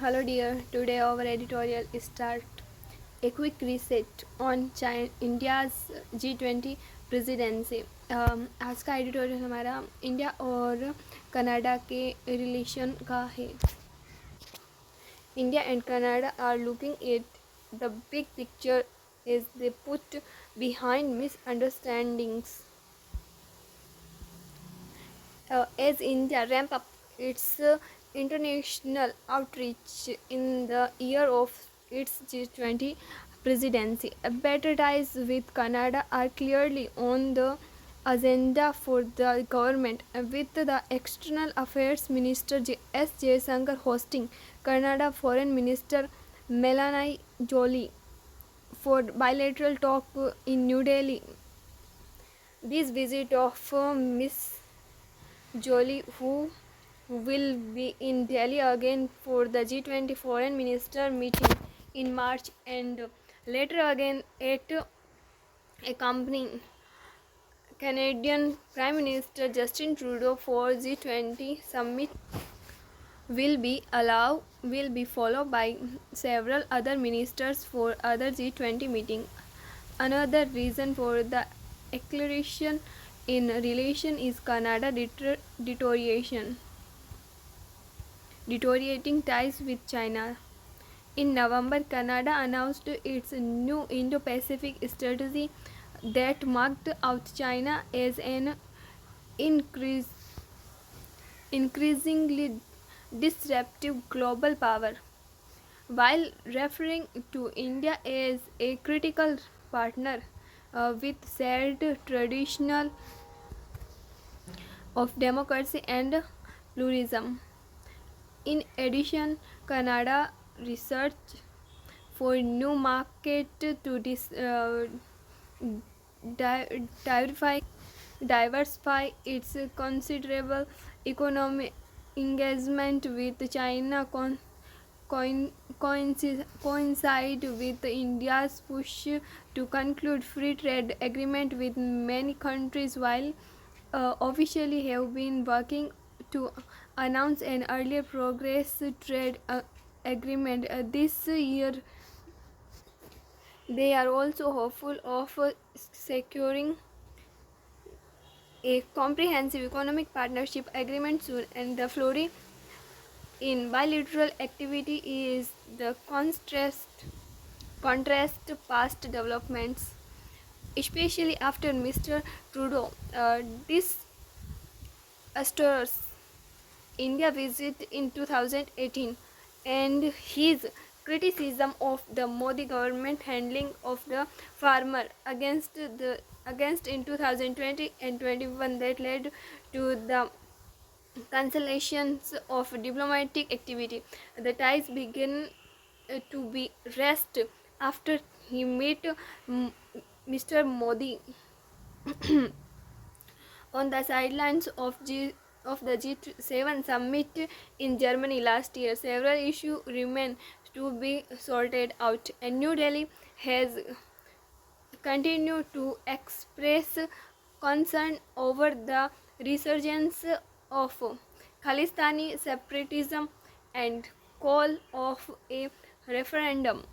Hello dear, today our editorial start a quick reset on India's G20 presidency। आज का editorial हमारा India और Canada के relation का है। India and Canada are looking at the big picture as they put behind misunderstandings. As India ramp up its international outreach in the year of its G20 presidency, better ties with Canada are clearly on the agenda for the government, with the External Affairs Minister S. Jaishankar hosting Canada Foreign Minister Melanie Joly for bilateral talk in New Delhi. This visit of Miss Joly, who will be in Delhi again for the G20 Foreign Minister meeting in March and later again at accompanying Canadian Prime Minister Justin Trudeau for G20 summit will be followed by several other ministers for other G20 meeting. Another reason for the acceleration in relation is Canada deteriorating ties with China. In November, Canada announced its new Indo-Pacific strategy that marked out China as an increasingly disruptive global power, while referring to India as a critical partner with shared traditional of democracy and pluralism. In addition, Canada research for new market to diversify its considerable economic engagement with China coincide with India's push to conclude free trade agreement with many countries, while officially have been working to announce an earlier progress trade agreement this year. They are also hopeful of securing a comprehensive economic partnership agreement soon, and the flurry in bilateral activity is the contrast past developments, especially after Mr. Trudeau disastrous India visit in 2018 and his criticism of the Modi government handling of the farmer against in 2020 and 21 that led to the cancellations of diplomatic activity. The ties began to be rest after he met Mr. Modi on the sidelines of the G7 summit in Germany last year. Several issues remain to be sorted out, and New Delhi has continued to express concern over the resurgence of Khalistani separatism and call of a referendum.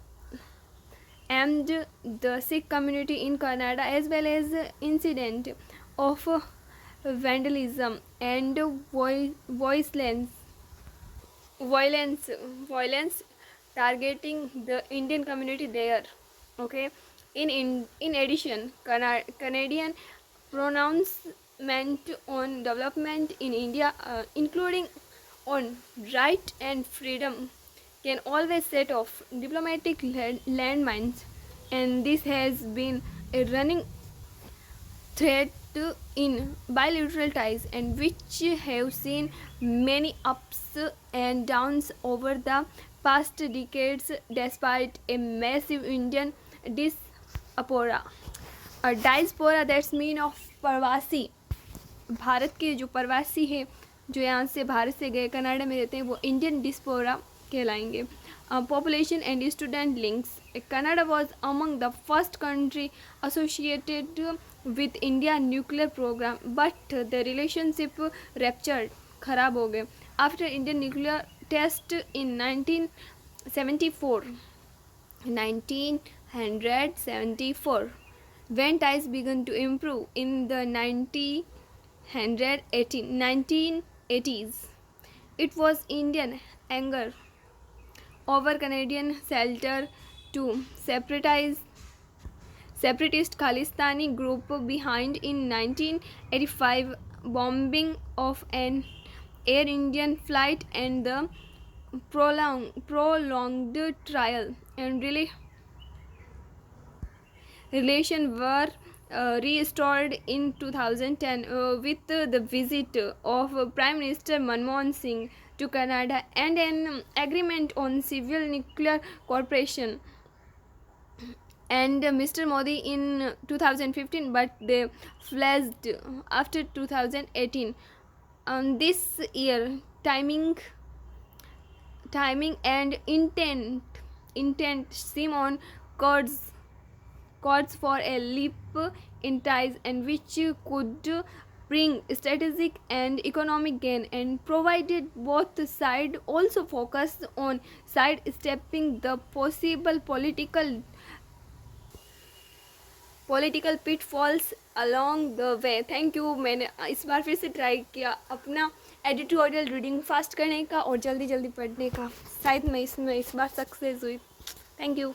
And the Sikh community in Canada, as well as incident of vandalism and violence targeting the Indian community there. Okay, in addition, Canadian pronouncement on development in India, including on right and freedom, can always set off diplomatic landmines, and this has been a running thread in bilateral ties, and which have seen many ups and downs over the past decades despite a massive Indian diaspora. A diaspora that's mean of प्रवासी, भारत के जो प्रवासी हैं जो यहाँ से भारत से गए कनाडा में रहते हैं वो इंडियन डिस्पोरा कहलाएंगे. Population and student links. Canada was among the first country associated with India nuclear program, but the relationship ruptured, खराब हो गए after Indian nuclear test in 1974. 1974, when ties began to improve in the 1980s. It was Indian anger over Canadian shelter to separatist Khalistani group behind in 1985 bombing of an Air Indian flight and the prolonged trial and relations were restored in 2010 with the visit of Prime Minister Manmohan Singh to Canada and an agreement on civil nuclear cooperation and Mr. Modi in 2015, but they flashed after 2018. This year, timing and intent seem on cards for a leap in ties and which could bring strategic and economic gain, and provided both sides also focus on sidestepping the possible political pitfalls along the way. Thank you. मैंने इस बार फिर से try किया अपना editorial reading fast करने का और जल्दी जल्दी पढ़ने का. शायद मैं इसमें इस बार सक्सेस हुई. Thank you.